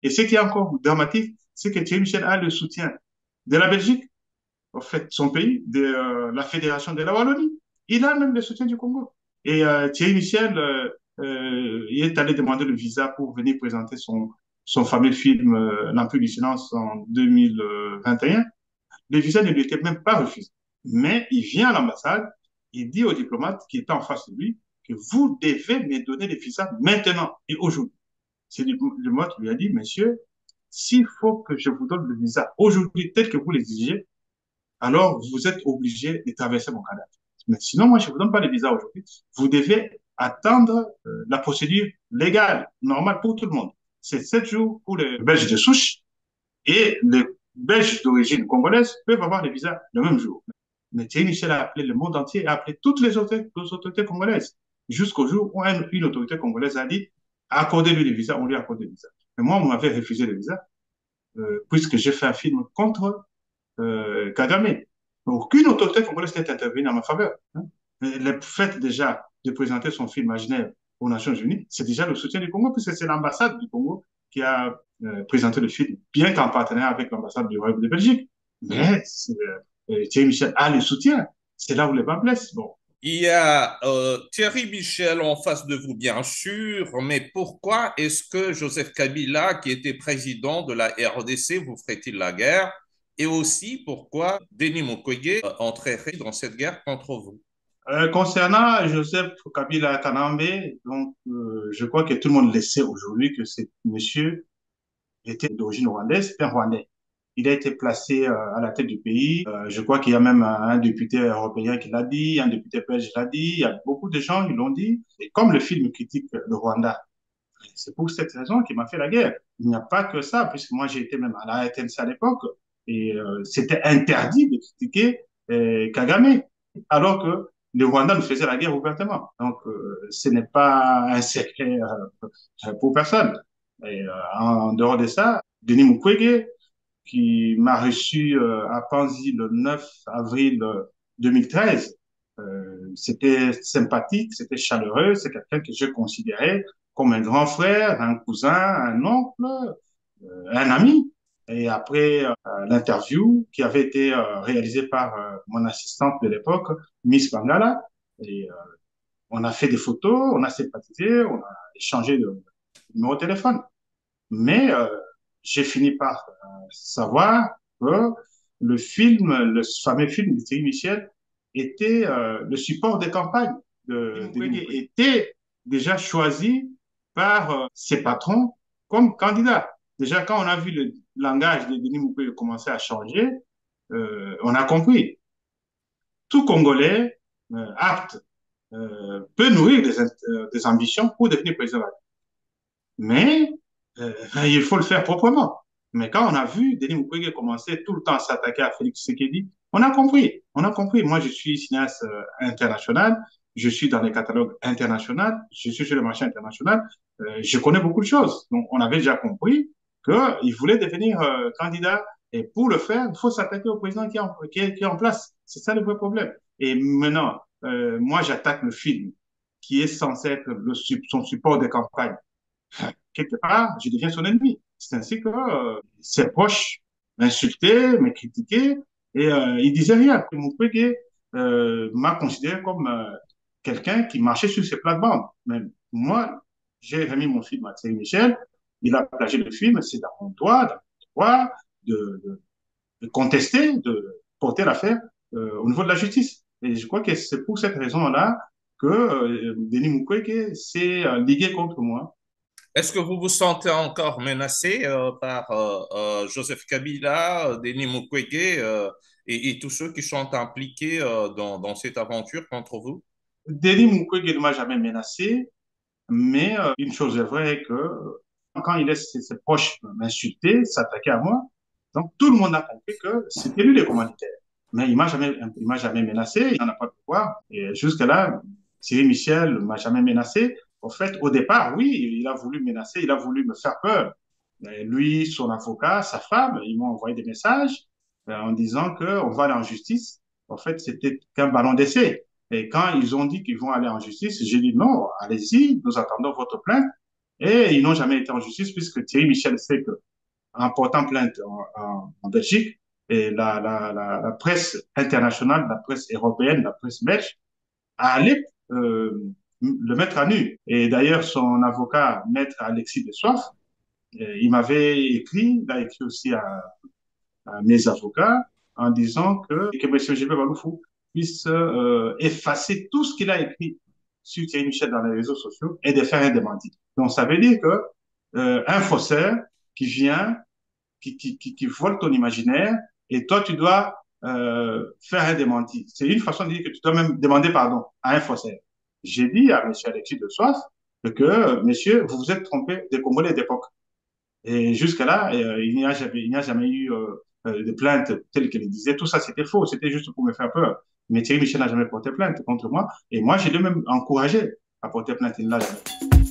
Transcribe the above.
Et ce qui est encore dramatique, c'est que Thierry Michel a le soutien de la Belgique, en fait, son pays, de la Fédération de la Wallonie. Il a même le soutien du Congo. Et Thierry Michel il est allé demander le visa pour venir présenter son fameux film L'Empire du silence en 2021. Le visa ne lui était même pas refusé. Mais il vient à l'ambassade, il dit au diplomate qui était en face de lui que vous devez me donner le visa maintenant et aujourd'hui. C'est le diplomate lui a dit, monsieur, s'il faut que je vous donne le visa aujourd'hui tel que vous l'exigez, alors vous êtes obligé de traverser mon Canada. Mais sinon, moi, je ne vous donne pas le visa aujourd'hui. Vous devez attendre la procédure légale, normale pour tout le monde. C'est 7 jours pour les Belges de souche et les Belges d'origine congolaise peuvent avoir le visa le même jour. Mais Thierry Michel a appelé le monde entier, a appelé toutes les autorités congolaises, jusqu'au jour où une autorité congolaise a dit accordez-lui le visa, on lui accorde le visa. Mais moi, on m'avait refusé le visa, puisque j'ai fait un film contre Kagame. Aucune autorité congolaise n'est intervenue en ma faveur. Hein. Le fait déjà de présenter son film à Genève aux Nations Unies, c'est déjà le soutien du Congo, puisque c'est l'ambassade du Congo qui a présenté le film, bien qu'en partenariat avec l'ambassade du Royaume de Belgique. Mais Thierry Michel a le soutien. C'est là où les bas blessent. Bon. Il y a Thierry Michel en face de vous, bien sûr, mais pourquoi est-ce que Joseph Kabila, qui était président de la RDC, vous ferait-il la guerre? Et aussi, pourquoi Denis Mukwege entrerait dans cette guerre contre vous? Concernant Joseph Kabila Kanambe, donc, je crois que tout le monde le sait aujourd'hui que ce monsieur était d'origine rwandaise, c'est un Rwandais. Il a été placé à la tête du pays. Je crois qu'il y a même un député européen qui l'a dit, un député belge l'a dit, il y a beaucoup de gens qui l'ont dit. Et comme le film critique le Rwanda, c'est pour cette raison qu'il m'a fait la guerre. Il n'y a pas que ça, puisque moi j'ai été même à la RTNC à l'époque, et c'était interdit de critiquer Kagame, alors que le Rwanda nous faisait la guerre ouvertement. Donc ce n'est pas un secret pour personne. Et en dehors de ça, Denis Mukwege, qui m'a reçu à Panzi le 9 avril 2013. C'était sympathique, c'était chaleureux, c'est quelqu'un que je considérais comme un grand frère, un cousin, un oncle, un ami. Et après l'interview qui avait été réalisée par mon assistante de l'époque, Miss Bangala, et on a fait des photos, on a sympathisé, on a échangé de numéro de téléphone. Mais j'ai fini par savoir que le film, le fameux film de Thierry Michel, était le support des campagnes de Mukwege, était déjà choisi par ses patrons comme candidat. Déjà, quand on a vu le langage de Denis Mukwege commencer à changer, on a compris. Tout Congolais apte peut nourrir des ambitions pour devenir président. Mais il faut le faire proprement. Mais quand on a vu Denis Mukwege commencer tout le temps à s'attaquer à Félix Tshisekedi, on a compris. On a compris. Moi, je suis cinéaste international. Je suis dans les catalogues internationaux. Je suis sur le marché international. Je connais beaucoup de choses. Donc, on avait déjà compris qu'il voulait devenir candidat. Et pour le faire, il faut s'attaquer au président qui est en place. C'est ça le vrai problème. Et maintenant, moi, j'attaque le film qui est censé être son support de campagne. Quelque part, je deviens son ennemi. C'est ainsi que ses proches m'insultaient, me critiquaient, et il disait rien. Mukwege m'a considéré comme quelqu'un qui marchait sur ses plates-bandes. Mais moi, j'ai remis mon film à Thierry Michel, il a plagié le film, c'est dans mon droit de contester, de porter l'affaire au niveau de la justice. Et je crois que c'est pour cette raison-là que Denis Mukwege s'est ligué contre moi. Est-ce que vous vous sentez encore menacé par Joseph Kabila, Denis Mukwege et tous ceux qui sont impliqués dans cette aventure contre vous? Denis Mukwege ne m'a jamais menacé, mais une chose est vraie que quand il laisse ses proches m'insulter, s'attaquer à moi, donc tout le monde a compris que c'était lui le commanditaire. Mais il m'a jamais menacé, il n'en a pas de pouvoir. Et jusque-là, Thierry Michel ne m'a jamais menacé. En fait, au départ, oui, il a voulu menacer, il a voulu me faire peur. Et lui, son avocat, sa femme, ils m'ont envoyé des messages en disant qu'on va aller en justice. En fait, c'était qu'un ballon d'essai. Et quand ils ont dit qu'ils vont aller en justice, j'ai dit non, allez-y, nous attendons votre plainte. Et ils n'ont jamais été en justice puisque Thierry Michel sait que en portant plainte en Belgique, et la presse internationale, la presse européenne, la presse belge, allait le mettre à nu. Et d'ailleurs, son avocat, maître Alexis de Soif, il m'avait écrit, il a écrit aussi à mes avocats en disant que M. Gilbert Baloufou puisse effacer tout ce qu'il a écrit sur Thierry Michel dans les réseaux sociaux et de faire un démenti. Donc, ça veut dire que un faussaire qui vient, qui vole ton imaginaire, et toi, tu dois faire un démenti. C'est une façon de dire que tu dois même demander pardon à un faussaire. J'ai dit à M. Alexis de Soif que, monsieur, vous vous êtes trompé des Congolais d'époque. Et jusque-là, il n'y a jamais eu de plainte telle qu'elle disait. Tout ça, c'était faux. C'était juste pour me faire peur. Mais Thierry Michel n'a jamais porté plainte contre moi. Et moi, j'ai lui même encouragé à porter plainte. Il ne l'a jamais fait.